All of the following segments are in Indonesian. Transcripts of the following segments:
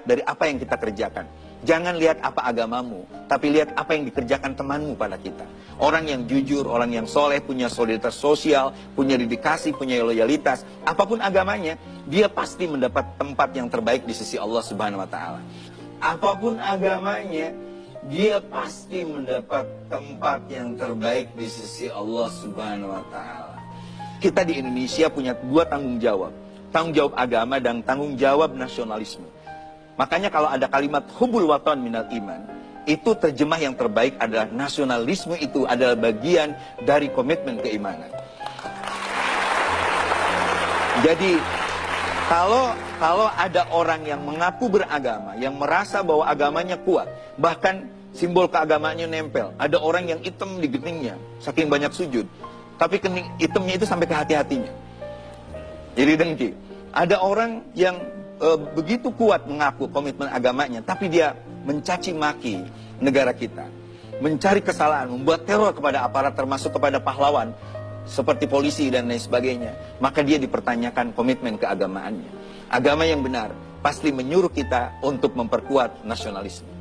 dari apa yang kita kerjakan. Jangan lihat apa agamamu, tapi lihat apa yang dikerjakan temanmu pada kita. Orang yang jujur, orang yang soleh, punya solidaritas sosial, punya dedikasi, punya loyalitas, apapun agamanya, dia pasti mendapat tempat yang terbaik di sisi Allah Subhanahu wa Ta'ala. Apapun agamanya, dia pasti mendapat tempat yang terbaik di sisi Allah Subhanahu wa Ta'ala. Kita di Indonesia punya dua tanggung jawab agama dan tanggung jawab nasionalisme. Makanya kalau ada kalimat hubul watan minal iman, itu terjemah yang terbaik adalah nasionalisme, itu adalah bagian dari komitmen keimanan. Jadi kalau ada orang yang mengaku beragama, yang merasa bahwa agamanya kuat, bahkan simbol keagamaannya nempel, ada orang yang hitam di geningnya saking banyak sujud, tapi kening hitamnya itu sampai ke hati-hatinya, jadi dengki. Ada orang yang begitu kuat mengaku komitmen agamanya, tapi dia mencaci maki negara kita, mencari kesalahan, membuat teror kepada aparat, termasuk kepada pahlawan seperti polisi dan lain sebagainya, maka dia dipertanyakan komitmen keagamaannya. Agama yang benar pasti menyuruh kita untuk memperkuat nasionalisme.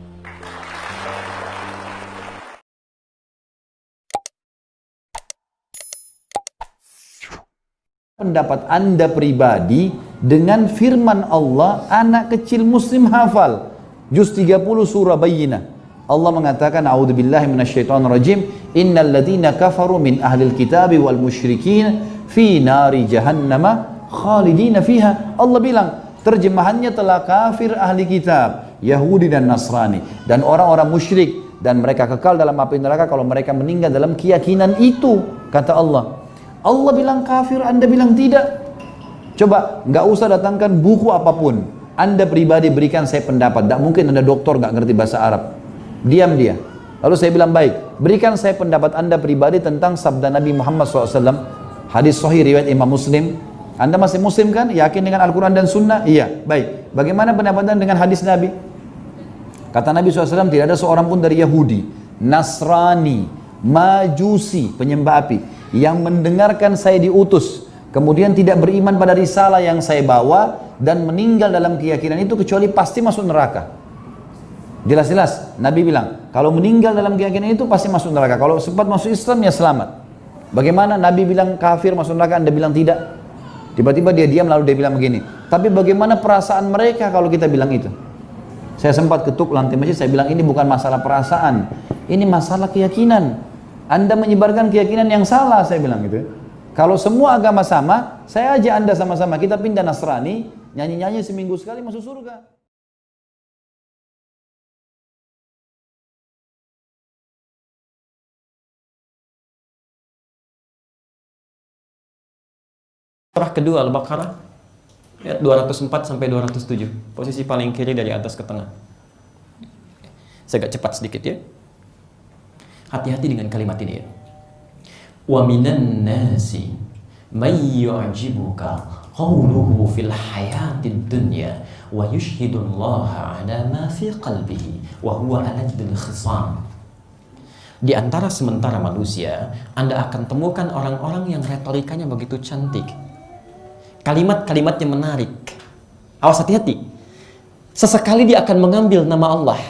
Pendapat Anda pribadi dengan firman Allah, anak kecil muslim hafal juz 30 surah Bayyinah. Allah mengatakan, a'udzubillahi minasyaitonirrajim, innal ladzina kafaru min ahlil kitabi wal musyrikin fi nari jahannama khalidina fiha. Allah bilang, terjemahannya telah kafir ahli kitab, Yahudi dan Nasrani, dan orang-orang musyrik, dan mereka kekal dalam api neraka kalau mereka meninggal dalam keyakinan itu, kata Allah. Allah bilang kafir, Anda bilang tidak. Coba, nggak usah datangkan buku apapun, Anda pribadi berikan saya pendapat. Tidak mungkin Anda doktor nggak ngerti bahasa Arab. Diam dia. Lalu saya bilang, baik, berikan saya pendapat Anda pribadi tentang sabda Nabi Muhammad SAW, hadis sahih riwayat Imam Muslim. Anda masih muslim kan? Yakin dengan Al-Quran dan Sunnah? Iya, baik. Bagaimana pendapat Anda dengan hadis Nabi? Kata Nabi SAW, tidak ada seorang pun dari Yahudi, Nasrani, Majusi, penyembah api, yang mendengarkan saya diutus, kemudian tidak beriman pada risalah yang saya bawa, dan meninggal dalam keyakinan itu, kecuali pasti masuk neraka. Jelas-jelas Nabi bilang, kalau meninggal dalam keyakinan itu pasti masuk neraka. Kalau sempat masuk Islam ya selamat. Bagaimana Nabi bilang kafir masuk neraka, Anda bilang tidak? Tiba-tiba dia diam, lalu dia bilang begini, tapi bagaimana perasaan mereka kalau kita bilang itu? Saya sempat ketuk lantai masjid, saya bilang ini bukan masalah perasaan, ini masalah keyakinan. Anda menyebarkan keyakinan yang salah, saya bilang gitu. Kalau semua agama sama, saya aja Anda sama-sama, kita pindah Nasrani, nyanyi-nyanyi seminggu sekali masuk surga. Surah kedua Al-Baqarah ayat 204 sampai 207, posisi paling kiri dari atas ke tengah. Saya agak cepat sedikit ya. Hati-hati dengan kalimat ini ya. Wa minan nasi may yu'jibuka qawluhu fil hayatid dunya wa yushhidullaha ala ma fi qalbihi wa huwa aladul khisam. Di antara sementara manusia, Anda akan temukan orang-orang yang retorikanya begitu cantik, kalimat-kalimatnya menarik. Awas, hati-hati. Sesekali dia akan mengambil nama Allah,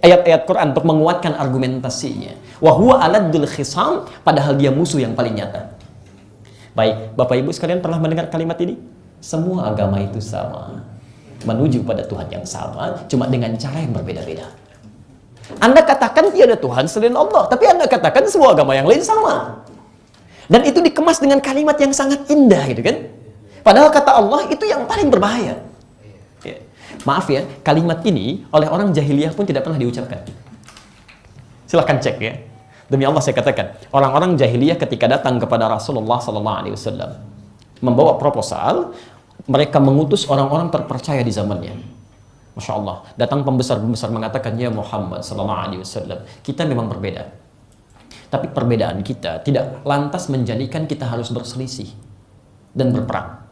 ayat-ayat Quran, untuk menguatkan argumentasinya. Wa huwa aladul khisam, padahal dia musuh yang paling nyata. Baik, Bapak Ibu sekalian pernah mendengar kalimat ini? Semua agama itu sama, menuju pada Tuhan yang sama, cuma dengan cara yang berbeda-beda. Anda katakan tiada Tuhan selain Allah, tapi Anda katakan semua agama yang lain sama. Dan itu dikemas dengan kalimat yang sangat indah gitu kan? Padahal kata Allah itu yang paling berbahaya. Ya. Maaf ya, kalimat ini oleh orang jahiliyah pun tidak pernah diucapkan. Silahkan cek ya. Demi Allah saya katakan, orang-orang jahiliyah ketika datang kepada Rasulullah SAW membawa proposal, mereka mengutus orang-orang terpercaya di zamannya. Masya Allah, datang pembesar-pembesar mengatakan, ya Muhammad SAW, kita memang berbeda. Tapi perbedaan kita tidak lantas menjadikan kita harus berselisih dan berperang.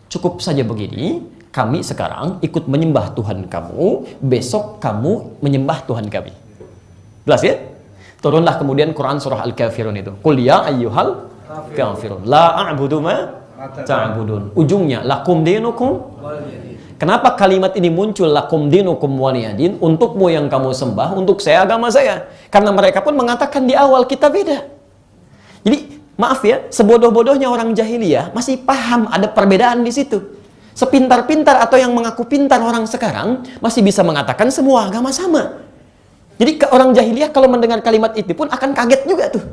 Cukup saja begini, kami sekarang ikut menyembah Tuhan kamu, besok kamu menyembah Tuhan kami. Jelas ya? Turunlah kemudian Quran surah Al-Kafirun itu. Qul ya ayyuhal kafirun la a'budu ma ta'budun. Ujungnya lakum dinukum. Kenapa kalimat ini muncul, lakum dinukum waliyadin, untukmu yang kamu sembah, untuk saya agama saya. Karena mereka pun mengatakan di awal kita beda. Jadi maaf ya, sebodoh-bodohnya orang jahiliyah masih paham ada perbedaan di situ. Sepintar-pintar atau yang mengaku pintar orang sekarang masih bisa mengatakan semua agama sama. Jadi orang jahiliyah kalau mendengar kalimat itu pun akan kaget juga tuh.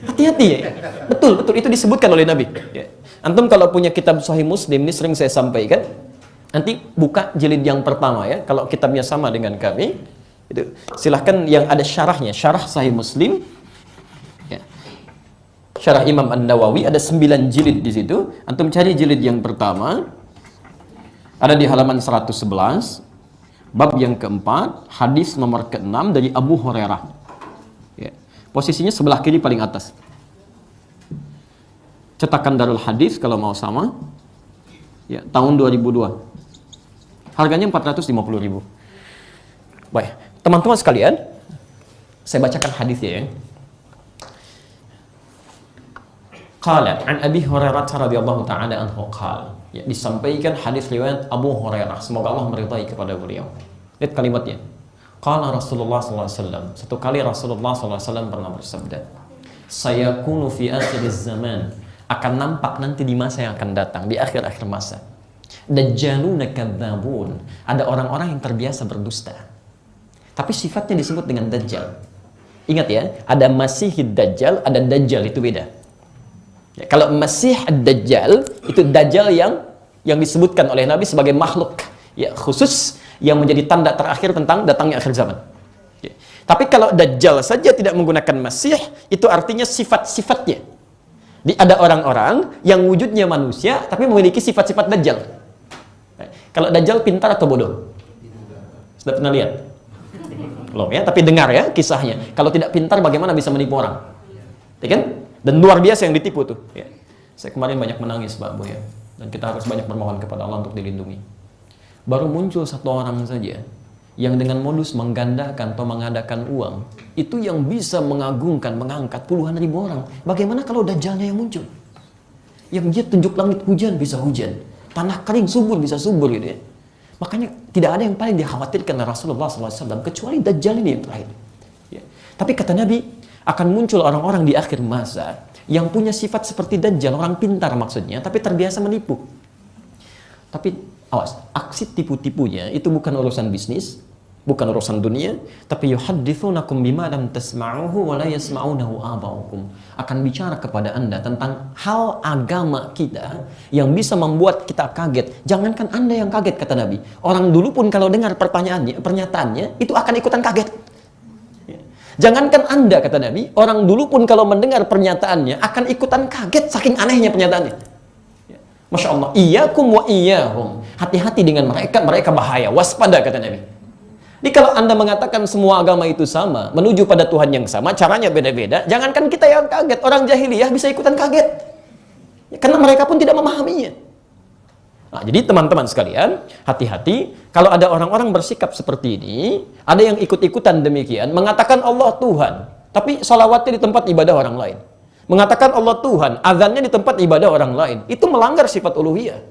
Hati-hati ya. Betul, betul, itu disebutkan oleh Nabi. Ya. Antum kalau punya kitab Sahih Muslim, ini sering saya sampaikan, nanti buka jilid yang pertama ya, kalau kitabnya sama dengan kami, itu silahkan yang ada syarahnya, syarah Sahih Muslim, ya. Syarah Imam An-Nawawi, ada 9 jilid di situ. Antum cari jilid yang pertama, ada di halaman 111, bab yang keempat, hadis nomor ke-6 dari Abu Hurairah. Ya. Posisinya sebelah kiri paling atas. Cetakan Darul Hadis kalau mau sama, ya, tahun 2002. Harganya 450.000. Baik, teman-teman sekalian, saya bacakan hadisnya ya. Qala an Abi Hurairah radhiyallahu ta'ala anhu qala. Ya, disampaikan hadis riwayat Abu Hurairah, semoga Allah meridai kepada beliau. Lihat kalimatnya. Qala Rasulullah sallallahu alaihi wasallam. Satu kali Rasulullah sallallahu alaihi wasallam pernah bersabda, "Sayakunu fi akhiriz zaman." Akan nampak nanti di masa yang akan datang, di akhir-akhir masa. Dajjaluna kadzabun. Ada orang-orang yang terbiasa berdusta. Tapi sifatnya disebut dengan dajjal. Ingat ya, ada Masihid Dajjal, ada Dajjal, itu beda. Ya, kalau Masih Dajjal, itu Dajjal yang disebutkan oleh Nabi sebagai makhluk ya khusus yang menjadi tanda terakhir tentang datangnya akhir zaman. Ya. Tapi kalau Dajjal saja tidak menggunakan Masih, itu artinya sifat-sifatnya. Ada orang-orang yang wujudnya manusia tapi memiliki sifat-sifat Dajjal. Kalau Dajjal pintar atau bodoh? Sudah pernah lihat? Belum ya, tapi dengar ya kisahnya. Kalau tidak pintar bagaimana bisa menipu orang? Ya kan? Dan luar biasa yang ditipu tuh. Ya. Saya kemarin banyak menangis Pak Bu ya. Dan kita harus banyak bermohon kepada Allah untuk dilindungi. Baru muncul satu orang saja yang dengan modus menggandakan atau mengadakan uang, itu yang bisa mengagungkan, mengangkat puluhan ribu orang. Bagaimana kalau Dajjalnya yang muncul? Yang dia tunjuk langit hujan bisa hujan, tanah kering subur bisa subur gitu ya. Makanya tidak ada yang paling dikhawatirkan Rasulullah SAW kecuali Dajjal ini yang terakhir. Ya. Tapi kata Nabi, akan muncul orang-orang di akhir masa yang punya sifat seperti Dajjal, orang pintar maksudnya, tapi terbiasa menipu. Tapi awas, aksi tipu-tipunya itu bukan urusan bisnis, bukan urusan dunia, tapi yuhadditsunakum bima lam tasma'uhu wa la yasma'unahu aba'ukum. Akan bicara kepada Anda tentang hal agama kita yang bisa membuat kita kaget. Jangankan Anda yang kaget, kata Nabi. Orang dulu pun kalau dengar pernyataannya itu akan ikutan kaget. Jangankan Anda, kata Nabi, orang dulu pun kalau mendengar pernyataannya akan ikutan kaget saking anehnya pernyataannya. Masya Allah, iyyakum wa iyyahum. Hati-hati dengan mereka, mereka bahaya. Waspada, kata Nabi. Jadi kalau Anda mengatakan semua agama itu sama, menuju pada Tuhan yang sama, caranya beda-beda, jangankan kita yang kaget, orang jahiliyah bisa ikutan kaget. Karena mereka pun tidak memahaminya. Nah, jadi teman-teman sekalian, hati-hati kalau ada orang-orang bersikap seperti ini, ada yang ikut-ikutan demikian, mengatakan Allah Tuhan, tapi salawatnya di tempat ibadah orang lain. Mengatakan Allah Tuhan, azannya di tempat ibadah orang lain, itu melanggar sifat uluhiyah.